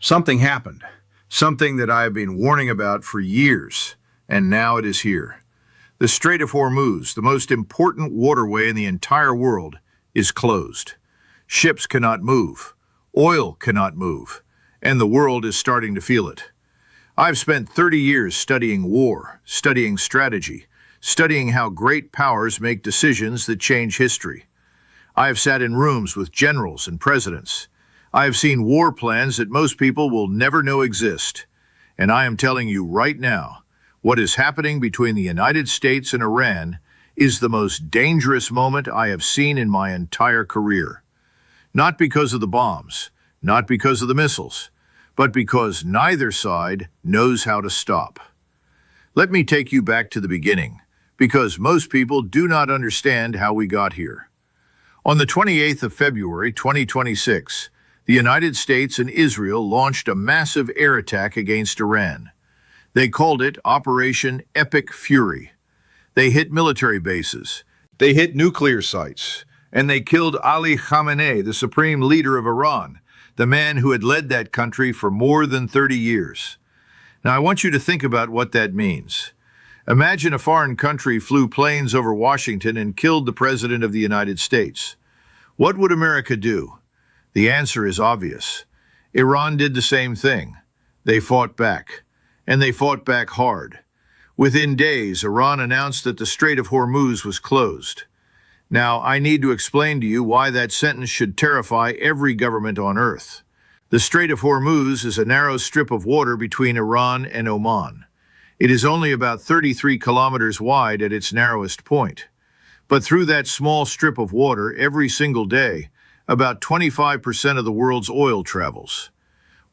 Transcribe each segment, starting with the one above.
Something happened, something that I have been warning about for years, and now it is here. The Strait of Hormuz, the most important waterway in the entire world, is closed. Ships cannot move, oil cannot move, and the world is starting to feel it. I've spent 30 years studying war, studying strategy, studying how great powers make decisions that change history. I have sat in rooms with generals and presidents. I have seen war plans that most people will never know exist. And I am telling you right now, what is happening between the United States and Iran is the most dangerous moment I have seen in my entire career. Not because of the bombs, not because of the missiles, but because neither side knows how to stop. Let me take you back to the beginning, because most people do not understand how we got here. On the 28th of February 2026, the United States and Israel launched a massive air attack against Iran. They called it Operation Epic Fury. They hit military bases, they hit nuclear sites, and they killed Ali Khamenei, the supreme leader of Iran, the man who had led that country for more than 30 years. Now, I want you to think about what that means. Imagine a foreign country flew planes over Washington and killed the President of the United States. What would America do? The answer is obvious. Iran did the same thing. They fought back, and they fought back hard. Within days, Iran announced that the Strait of Hormuz was closed. Now, I need to explain to you why that sentence should terrify every government on earth. The Strait of Hormuz is a narrow strip of water between Iran and Oman. It is only about 33 kilometers wide at its narrowest point. But through that small strip of water, every single day, about 25% of the world's oil travels.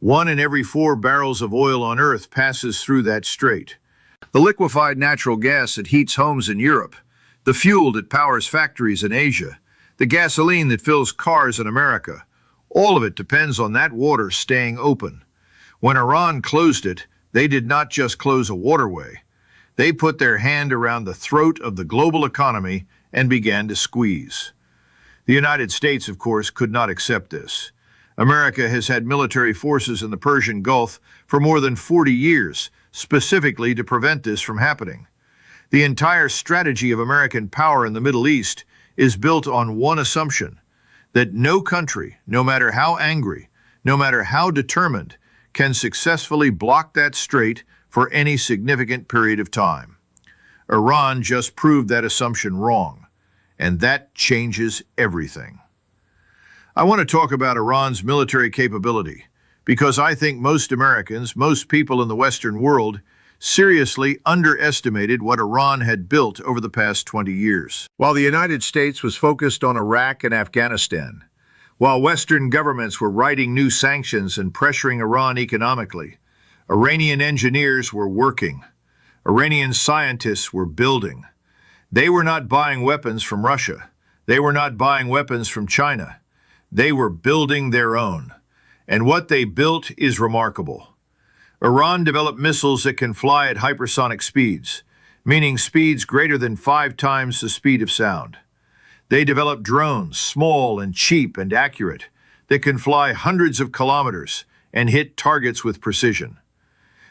1 in every 4 barrels of oil on Earth passes through that strait. The liquefied natural gas that heats homes in Europe, the fuel that powers factories in Asia, the gasoline that fills cars in America, all of it depends on that water staying open. When Iran closed it, they did not just close a waterway. They put their hand around the throat of the global economy and began to squeeze. The United States, of course, could not accept this. America has had military forces in the Persian Gulf for more than 40 years, specifically to prevent this from happening. The entire strategy of American power in the Middle East is built on one assumption, that no country, no matter how angry, no matter how determined, can successfully block that strait for any significant period of time. Iran just proved that assumption wrong, and that changes everything. I want to talk about Iran's military capability, because I think most Americans, most people in the Western world, seriously underestimated what Iran had built over the past 20 years. While the United States was focused on Iraq and Afghanistan, while Western governments were writing new sanctions and pressuring Iran economically, Iranian engineers were working. Iranian scientists were building. They were not buying weapons from Russia. They were not buying weapons from China. They were building their own. And what they built is remarkable. Iran developed missiles that can fly at hypersonic speeds, meaning speeds greater than 5 times the speed of sound. They developed drones, small and cheap and accurate, that can fly hundreds of kilometers and hit targets with precision.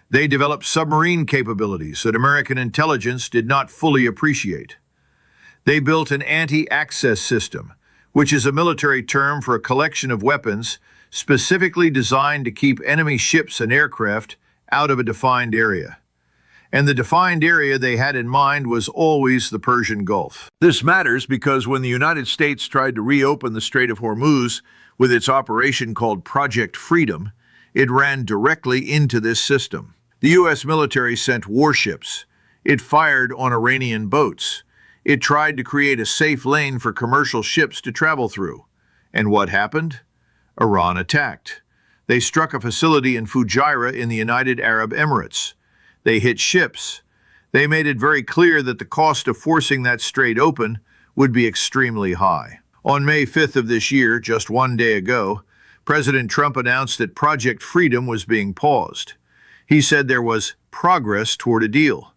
They developed submarine capabilities that American intelligence did not fully appreciate. They built an anti-access system, which is a military term for a collection of weapons specifically designed to keep enemy ships and aircraft out of a defined area. And the defined area they had in mind was always the Persian Gulf. This matters because when the United States tried to reopen the Strait of Hormuz with its operation called Project Freedom, it ran directly into this system. The U.S. military sent warships. It fired on Iranian boats. It tried to create a safe lane for commercial ships to travel through. And what happened? Iran attacked. They struck a facility in Fujairah in the United Arab Emirates. They hit ships. They made it very clear that the cost of forcing that strait open would be extremely high. On May 5th of this year, just 1 day ago, President Trump announced that Project Freedom was being paused. He said there was progress toward a deal,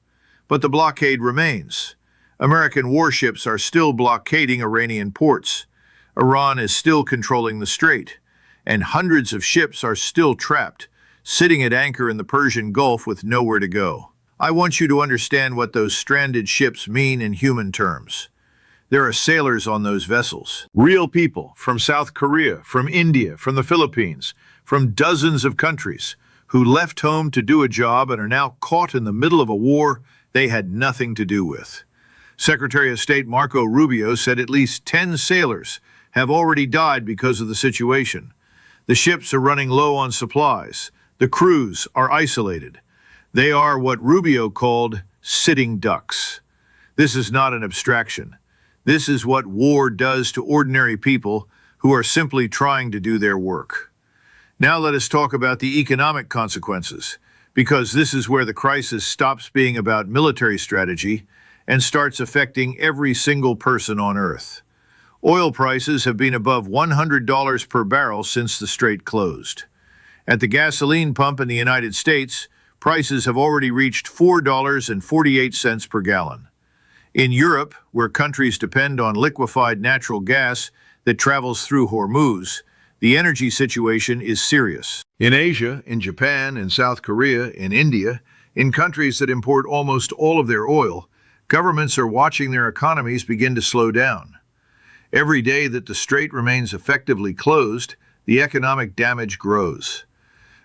but the blockade remains. American warships are still blockading Iranian ports. Iran is still controlling the strait. and hundreds of ships are still trapped, sitting at anchor in the Persian Gulf with nowhere to go. I want you to understand what those stranded ships mean in human terms. There are sailors on those vessels. Real people from South Korea, from India, from the Philippines, from dozens of countries who left home to do a job and are now caught in the middle of a war they had nothing to do with. Secretary of State Marco Rubio said at least 10 sailors have already died because of the situation. The ships are running low on supplies. The crews are isolated. They are what Rubio called sitting ducks. This is not an abstraction. This is what war does to ordinary people who are simply trying to do their work. Now let us talk about the economic consequences, because this is where the crisis stops being about military strategy and starts affecting every single person on Earth. Oil prices have been above $100 per barrel since the strait closed. At the gasoline pump in the United States, prices have already reached $4.48 per gallon. In Europe, where countries depend on liquefied natural gas that travels through Hormuz, the energy situation is serious. In Asia, in Japan, in South Korea, in India, in countries that import almost all of their oil, governments are watching their economies begin to slow down. Every day that the strait remains effectively closed, the economic damage grows.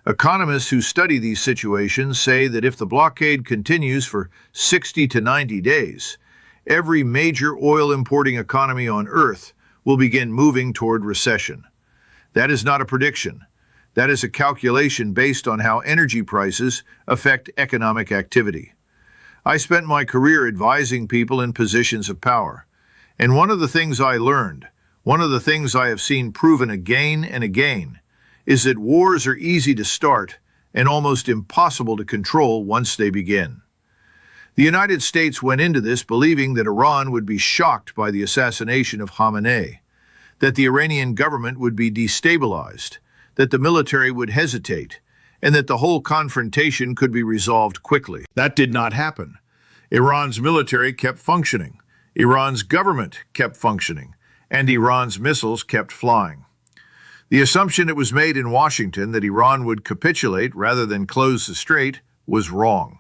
Economists who study these situations say that if the blockade continues for 60 to 90 days, every major oil-importing economy on Earth will begin moving toward recession. That is not a prediction. That is a calculation based on how energy prices affect economic activity. I spent my career advising people in positions of power. And one of the things I learned, one of the things I have seen proven again and again, is that wars are easy to start and almost impossible to control once they begin. The United States went into this believing that Iran would be shocked by the assassination of Khamenei, that the Iranian government would be destabilized, that the military would hesitate, and that the whole confrontation could be resolved quickly. That did not happen. Iran's military kept functioning, Iran's government kept functioning, and Iran's missiles kept flying. The assumption that was made in Washington that Iran would capitulate rather than close the strait was wrong.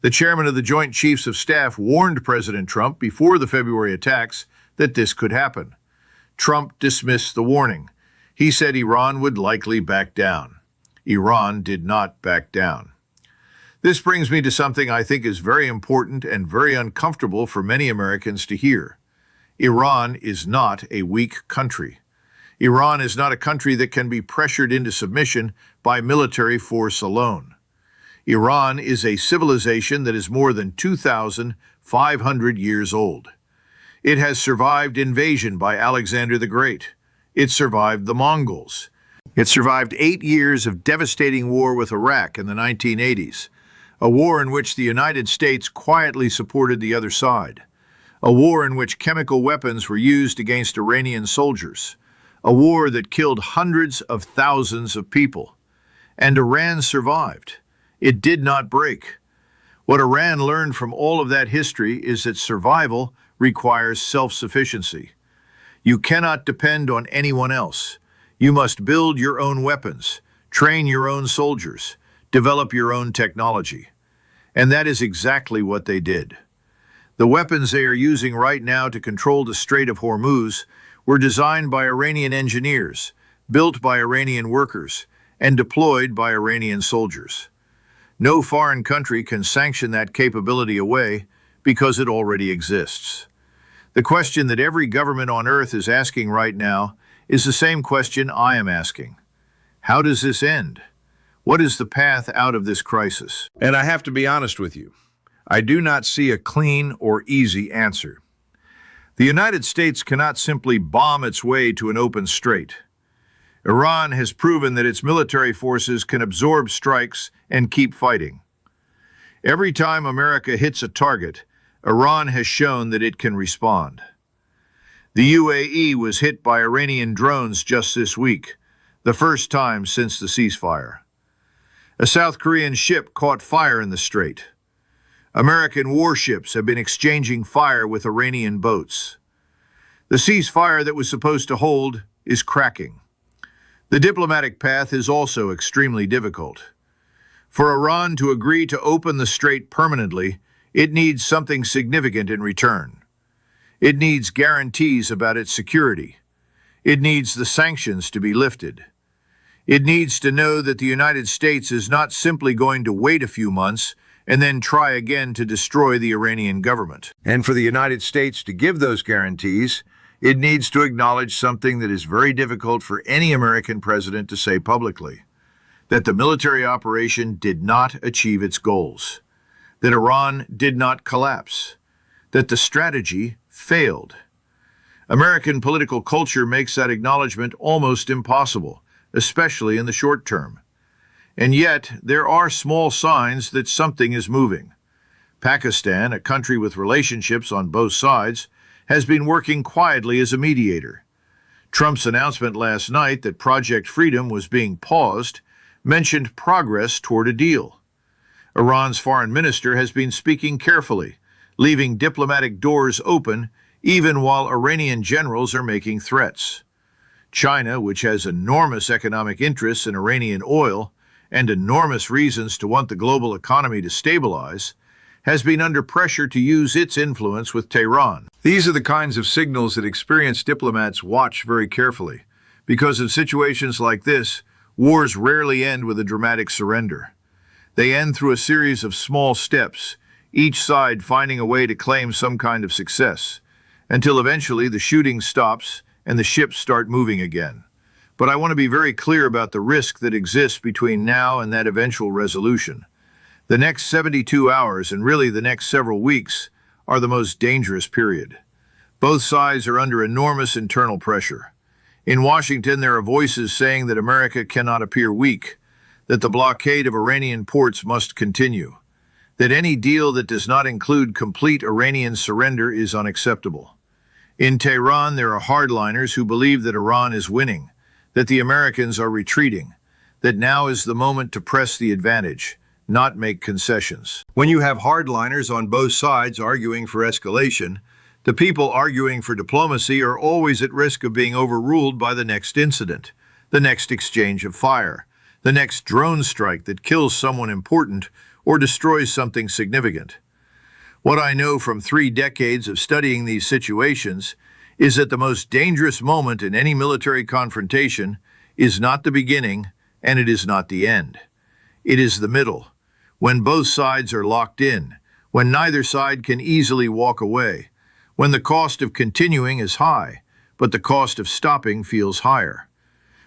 The chairman of the Joint Chiefs of Staff warned President Trump before the February attacks that this could happen. Trump dismissed the warning. He said Iran would likely back down. Iran did not back down. This brings me to something I think is very important and very uncomfortable for many Americans to hear. Iran is not a weak country. Iran is not a country that can be pressured into submission by military force alone. Iran is a civilization that is more than 2,500 years old. It has survived invasion by Alexander the Great. It survived the Mongols. It survived 8 years of devastating war with Iraq in the 1980s, a war in which the United States quietly supported the other side, a war in which chemical weapons were used against Iranian soldiers, a war that killed hundreds of thousands of people. And Iran survived. It did not break. What Iran learned from all of that history is that survival requires self-sufficiency. You cannot depend on anyone else. You must build your own weapons, train your own soldiers, develop your own technology. And that is exactly what they did. The weapons they are using right now to control the Strait of Hormuz were designed by Iranian engineers, built by Iranian workers, and deployed by Iranian soldiers. No foreign country can sanction that capability away because it already exists. The question that every government on Earth is asking right now is the same question I am asking. How does this end? What is the path out of this crisis? And I have to be honest with you. I do not see a clean or easy answer. The United States cannot simply bomb its way to an open strait. Iran has proven that its military forces can absorb strikes and keep fighting. Every time America hits a target, Iran has shown that it can respond. The UAE was hit by Iranian drones just this week, the first time since the ceasefire. A South Korean ship caught fire in the strait. American warships have been exchanging fire with Iranian boats. The ceasefire that was supposed to hold is cracking. The diplomatic path is also extremely difficult. For Iran to agree to open the strait permanently, it needs something significant in return. It needs guarantees about its security. It needs the sanctions to be lifted. It needs to know that the United States is not simply going to wait a few months and then try again to destroy the Iranian government. And for the United States to give those guarantees, it needs to acknowledge something that is very difficult for any American president to say publicly: that the military operation did not achieve its goals, that Iran did not collapse, that the strategy failed. American political culture makes that acknowledgement almost impossible, especially in the short term. And yet, there are small signs that something is moving. Pakistan, a country with relationships on both sides, has been working quietly as a mediator. Trump's announcement last night that Project Freedom was being paused mentioned progress toward a deal. Iran's foreign minister has been speaking carefully, leaving diplomatic doors open even while Iranian generals are making threats. China, which has enormous economic interests in Iranian oil and enormous reasons to want the global economy to stabilize, has been under pressure to use its influence with Tehran. These are the kinds of signals that experienced diplomats watch very carefully. Because in situations like this, wars rarely end with a dramatic surrender. They end through a series of small steps, each side finding a way to claim some kind of success, until eventually the shooting stops and the ships start moving again. But I want to be very clear about the risk that exists between now and that eventual resolution. The next 72 hours, and really the next several weeks, are the most dangerous period. Both sides are under enormous internal pressure. In Washington, there are voices saying that America cannot appear weak, that the blockade of Iranian ports must continue, that any deal that does not include complete Iranian surrender is unacceptable. In Tehran, there are hardliners who believe that Iran is winning, that the Americans are retreating, that now is the moment to press the advantage, not make concessions. When you have hardliners on both sides arguing for escalation, the people arguing for diplomacy are always at risk of being overruled by the next incident, the next exchange of fire, the next drone strike that kills someone important or destroys something significant. What I know from 3 decades of studying these situations is that the most dangerous moment in any military confrontation is not the beginning and it is not the end. It is the middle, when both sides are locked in, when neither side can easily walk away, when the cost of continuing is high, but the cost of stopping feels higher,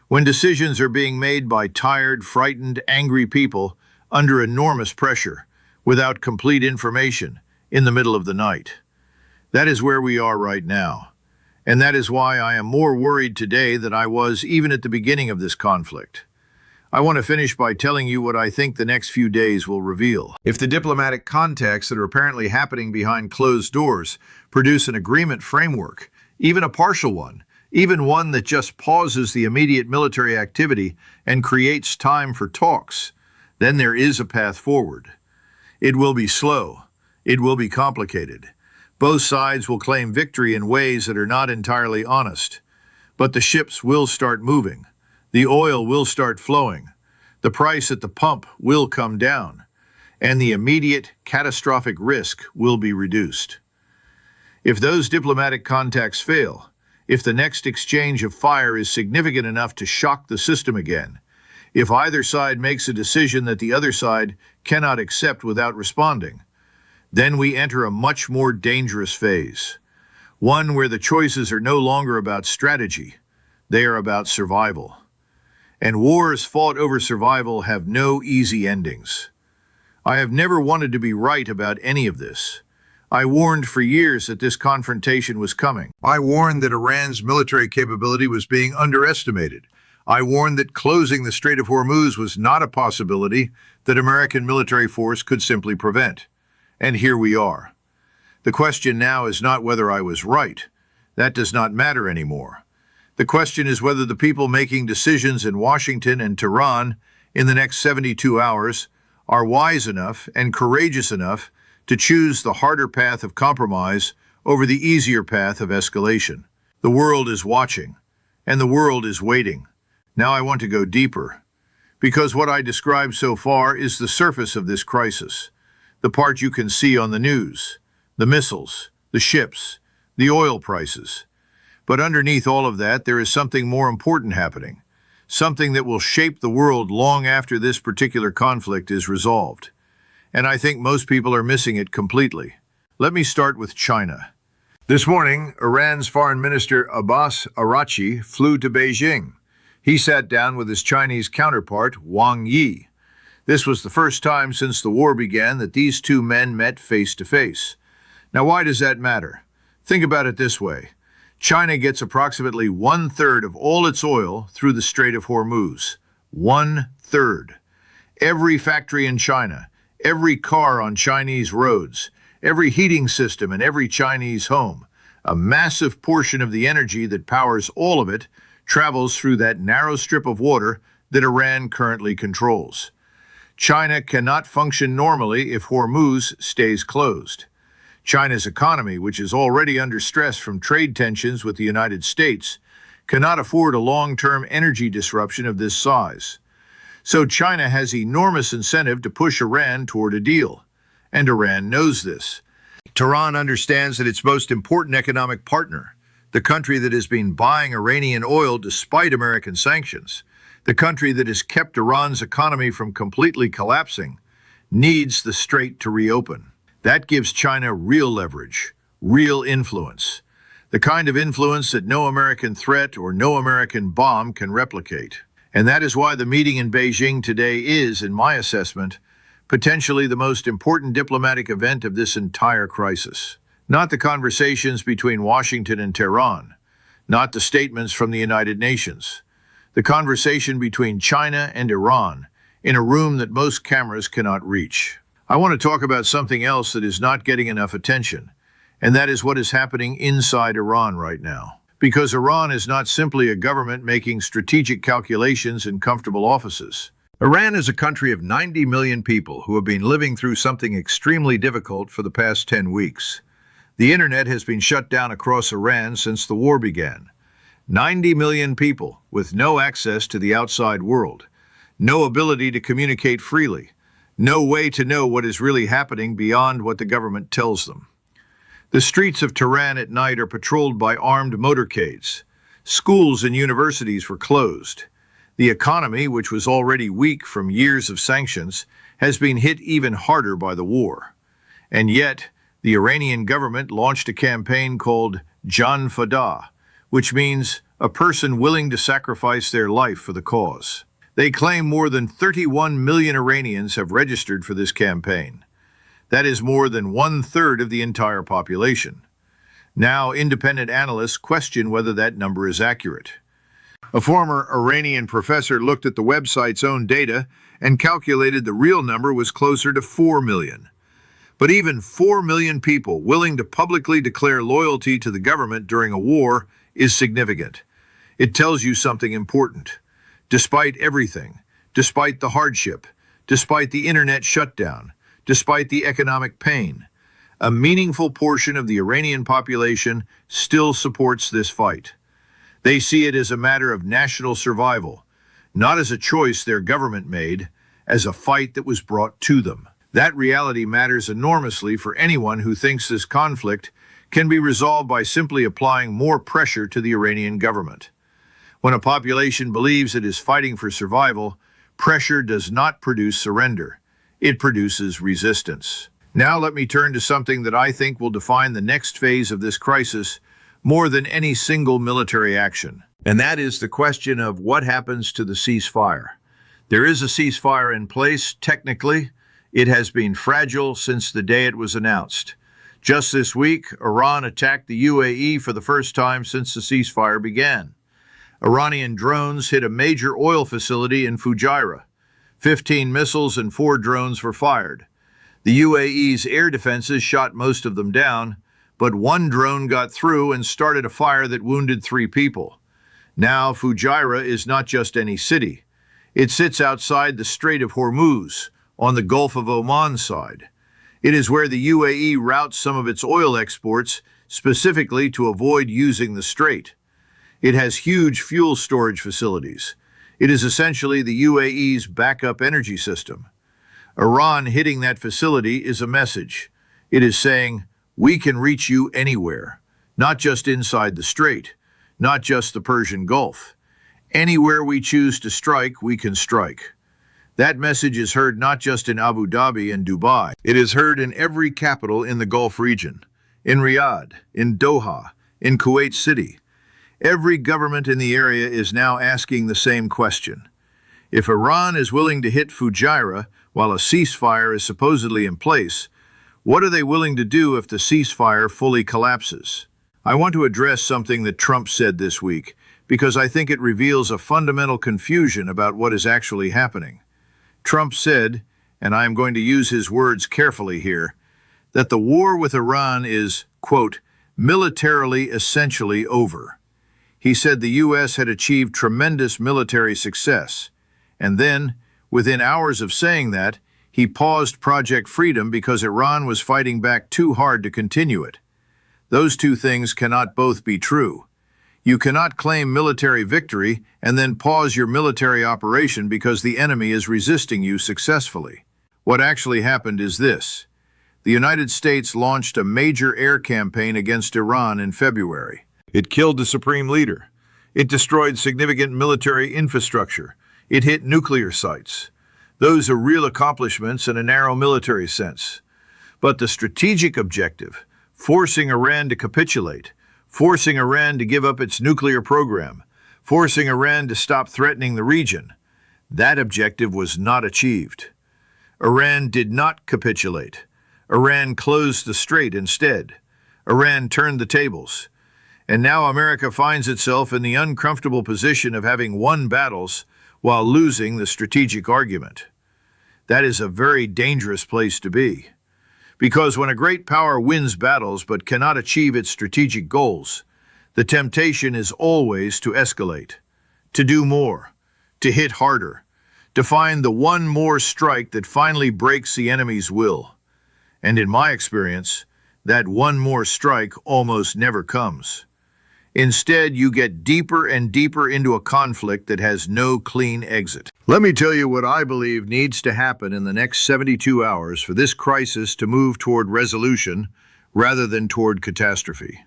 when decisions are being made by tired, frightened, angry people under enormous pressure, without complete information, in the middle of the night. That is where we are right now, and that is why I am more worried today than I was even at the beginning of this conflict. I want to finish by telling you what I think the next few days will reveal. If the diplomatic contacts that are apparently happening behind closed doors produce an agreement framework, even a partial one, even one that just pauses the immediate military activity and creates time for talks, then there is a path forward. It will be slow. It will be complicated. Both sides will claim victory in ways that are not entirely honest. But the ships will start moving. The oil will start flowing. The price at the pump will come down. And the immediate catastrophic risk will be reduced. If those diplomatic contacts fail, if the next exchange of fire is significant enough to shock the system again, if either side makes a decision that the other side cannot accept without responding, then we enter a much more dangerous phase, one where the choices are no longer about strategy, they are about survival. And wars fought over survival have no easy endings. I have never wanted to be right about any of this. I warned for years that this confrontation was coming. I warned that Iran's military capability was being underestimated. I warned that closing the Strait of Hormuz was not a possibility that American military force could simply prevent. And here we are. The question now is not whether I was right. That does not matter anymore. The question is whether the people making decisions in Washington and Tehran in the next 72 hours are wise enough and courageous enough to choose the harder path of compromise over the easier path of escalation. The world is watching, and the world is waiting. Now I want to go deeper, because what I described so far is the surface of this crisis, the part you can see on the news, the missiles, the ships, the oil prices. But underneath all of that, there is something more important happening, something that will shape the world long after this particular conflict is resolved. And I think most people are missing it completely. Let me start with China. This morning, Iran's Foreign Minister Abbas Araghchi flew to Beijing. He sat down with his Chinese counterpart, Wang Yi. This was the first time since the war began that these two men met face to face. Now, why does that matter? Think about it this way. China gets approximately 1/3 of all its oil through the Strait of Hormuz. 1/3. Every factory in China, every car on Chinese roads, every heating system in every Chinese home, a massive portion of the energy that powers all of it travels through that narrow strip of water that Iran currently controls. China cannot function normally if Hormuz stays closed. China's economy, which is already under stress from trade tensions with the United States, cannot afford a long-term energy disruption of this size. So China has enormous incentive to push Iran toward a deal. And Iran knows this. Tehran understands that its most important economic partner, the country that has been buying Iranian oil despite American sanctions, the country that has kept Iran's economy from completely collapsing, needs the strait to reopen. That gives China real leverage, real influence, the kind of influence that no American threat or no American bomb can replicate. And that is why the meeting in Beijing today is, in my assessment, potentially the most important diplomatic event of this entire crisis. Not the conversations between Washington and Tehran, not the statements from the United Nations. The conversation between China and Iran in a room that most cameras cannot reach. I want to talk about something else that is not getting enough attention, and that is what is happening inside Iran right now. Because Iran is not simply a government making strategic calculations in comfortable offices. Iran is a country of 90 million people who have been living through something extremely difficult for the past 10 weeks. The internet has been shut down across Iran since the war began. 90 million people with no access to the outside world, no ability to communicate freely, no way to know what is really happening beyond what the government tells them. The streets of Tehran at night are patrolled by armed motorcades. Schools and universities were closed. The economy, which was already weak from years of sanctions, has been hit even harder by the war. And yet, the Iranian government launched a campaign called Jan Fada, which means a person willing to sacrifice their life for the cause. They claim more than 31 million Iranians have registered for this campaign. That is more than 1/3 of the entire population. Now, independent analysts question whether that number is accurate. A former Iranian professor looked at the website's own data and calculated the real number was closer to 4 million. But even 4 million people willing to publicly declare loyalty to the government during a war is significant. It tells you something important. Despite everything, despite the hardship, despite the internet shutdown, despite the economic pain, a meaningful portion of the Iranian population still supports this fight. They see it as a matter of national survival, not as a choice their government made, as a fight that was brought to them. That reality matters enormously for anyone who thinks this conflict can be resolved by simply applying more pressure to the Iranian government. When a population believes it is fighting for survival, pressure does not produce surrender. It produces resistance. Now let me turn to something that I think will define the next phase of this crisis more than any single military action. And that is the question of what happens to the ceasefire. There is a ceasefire in place, technically. It has been fragile since the day it was announced. Just this week, Iran attacked the UAE for the first time since the ceasefire began. Iranian drones hit a major oil facility in Fujairah. 15 missiles and 4 drones were fired. The UAE's air defenses shot most of them down, but one drone got through and started a fire that wounded 3 people. Now, Fujairah is not just any city. It sits outside the Strait of Hormuz, on the Gulf of Oman side. It is where the UAE routes some of its oil exports, specifically to avoid using the strait. It has huge fuel storage facilities. It is essentially the UAE's backup energy system. Iran hitting that facility is a message. It is saying, we can reach you anywhere, not just inside the strait, not just the Persian Gulf. Anywhere we choose to strike, we can strike. That message is heard not just in Abu Dhabi and Dubai. It is heard in every capital in the Gulf region, in Riyadh, in Doha, in Kuwait City. Every government in the area is now asking the same question. If Iran is willing to hit Fujairah while a ceasefire is supposedly in place, what are they willing to do if the ceasefire fully collapses? I want to address something that Trump said this week, because I think it reveals a fundamental confusion about what is actually happening. Trump said, and I am going to use his words carefully here, that the war with Iran is, quote, militarily essentially over. He said the U.S. had achieved tremendous military success, and then, within hours of saying that, he paused Project Freedom because Iran was fighting back too hard to continue it. Those two things cannot both be true. You cannot claim military victory and then pause your military operation because the enemy is resisting you successfully. What actually happened is this. The United States launched a major air campaign against Iran in February. It killed the supreme leader. It destroyed significant military infrastructure. It hit nuclear sites. Those are real accomplishments in a narrow military sense. But the strategic objective, forcing Iran to capitulate, forcing Iran to give up its nuclear program, forcing Iran to stop threatening the region, that objective was not achieved. Iran did not capitulate. Iran closed the strait instead. Iran turned the tables. And now America finds itself in the uncomfortable position of having won battles while losing the strategic argument. That is a very dangerous place to be. Because when a great power wins battles but cannot achieve its strategic goals, the temptation is always to escalate, to do more, to hit harder, to find the one more strike that finally breaks the enemy's will. And in my experience, that one more strike almost never comes. Instead, you get deeper and deeper into a conflict that has no clean exit. Let me tell you what I believe needs to happen in the next 72 hours for this crisis to move toward resolution rather than toward catastrophe.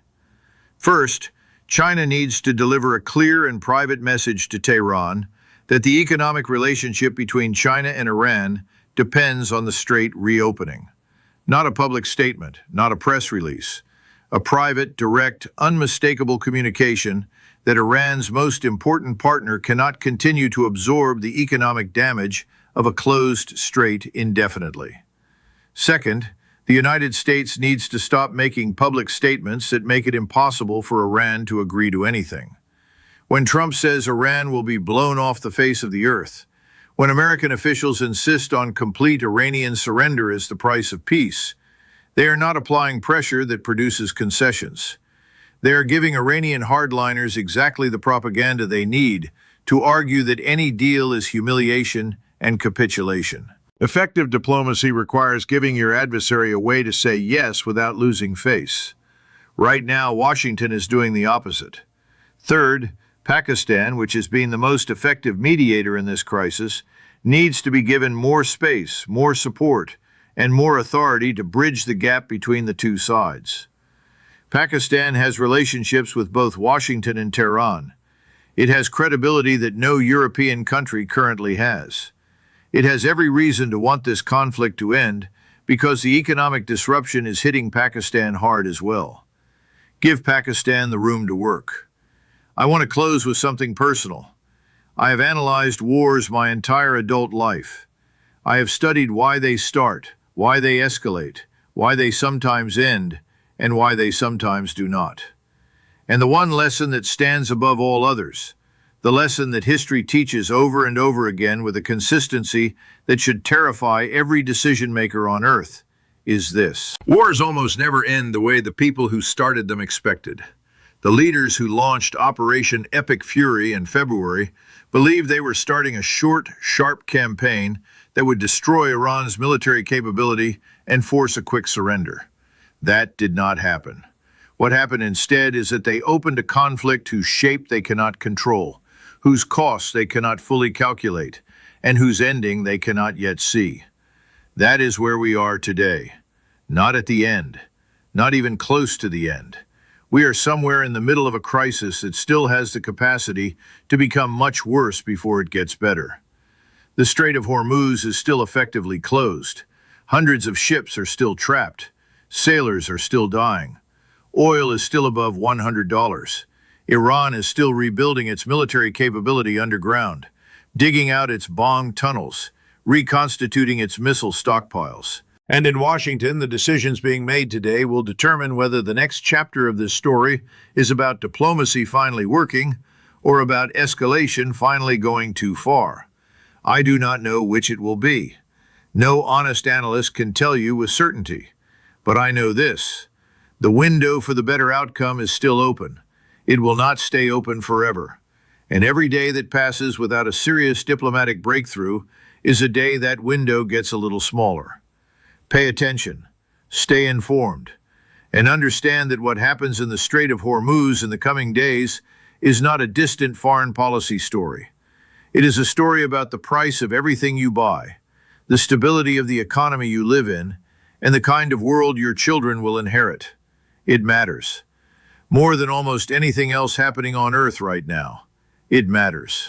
First, China needs to deliver a clear and private message to Tehran that the economic relationship between China and Iran depends on the strait reopening. Not a public statement, not a press release. A private, direct, unmistakable communication that Iran's most important partner cannot continue to absorb the economic damage of a closed strait indefinitely. Second, the United States needs to stop making public statements that make it impossible for Iran to agree to anything. When Trump says Iran will be blown off the face of the earth, when American officials insist on complete Iranian surrender as the price of peace, they are not applying pressure that produces concessions. They are giving Iranian hardliners exactly the propaganda they need to argue that any deal is humiliation and capitulation. Effective diplomacy requires giving your adversary a way to say yes without losing face. Right now, Washington is doing the opposite. Third, Pakistan, which has been the most effective mediator in this crisis, needs to be given more space, more support, and more authority to bridge the gap between the two sides. Pakistan has relationships with both Washington and Tehran. It has credibility that no European country currently has. It has every reason to want this conflict to end because the economic disruption is hitting Pakistan hard as well. Give Pakistan the room to work. I want to close with something personal. I have analyzed wars my entire adult life. I have studied why they start, why they escalate, why they sometimes end, and why they sometimes do not. And the one lesson that stands above all others, the lesson that history teaches over and over again with a consistency that should terrify every decision-maker on Earth, is this. Wars almost never end the way the people who started them expected. The leaders who launched Operation Epic Fury in February believed they were starting a short, sharp campaign that would destroy Iran's military capability and force a quick surrender. That did not happen. What happened instead is that they opened a conflict whose shape they cannot control, whose costs they cannot fully calculate, and whose ending they cannot yet see. That is where we are today. Not at the end, not even close to the end. We are somewhere in the middle of a crisis that still has the capacity to become much worse before it gets better. The Strait of Hormuz is still effectively closed. Hundreds of ships are still trapped. Sailors are still dying. Oil is still above $100. Iran is still rebuilding its military capability underground, digging out its bomb tunnels, reconstituting its missile stockpiles. And in Washington, the decisions being made today will determine whether the next chapter of this story is about diplomacy finally working or about escalation finally going too far. I do not know which it will be. No honest analyst can tell you with certainty. But I know this: the window for the better outcome is still open. It will not stay open forever. And every day that passes without a serious diplomatic breakthrough is a day that window gets a little smaller. Pay attention, stay informed, and understand that what happens in the Strait of Hormuz in the coming days is not a distant foreign policy story. It is a story about the price of everything you buy, the stability of the economy you live in, and the kind of world your children will inherit. It matters. More than almost anything else happening on Earth right now, it matters.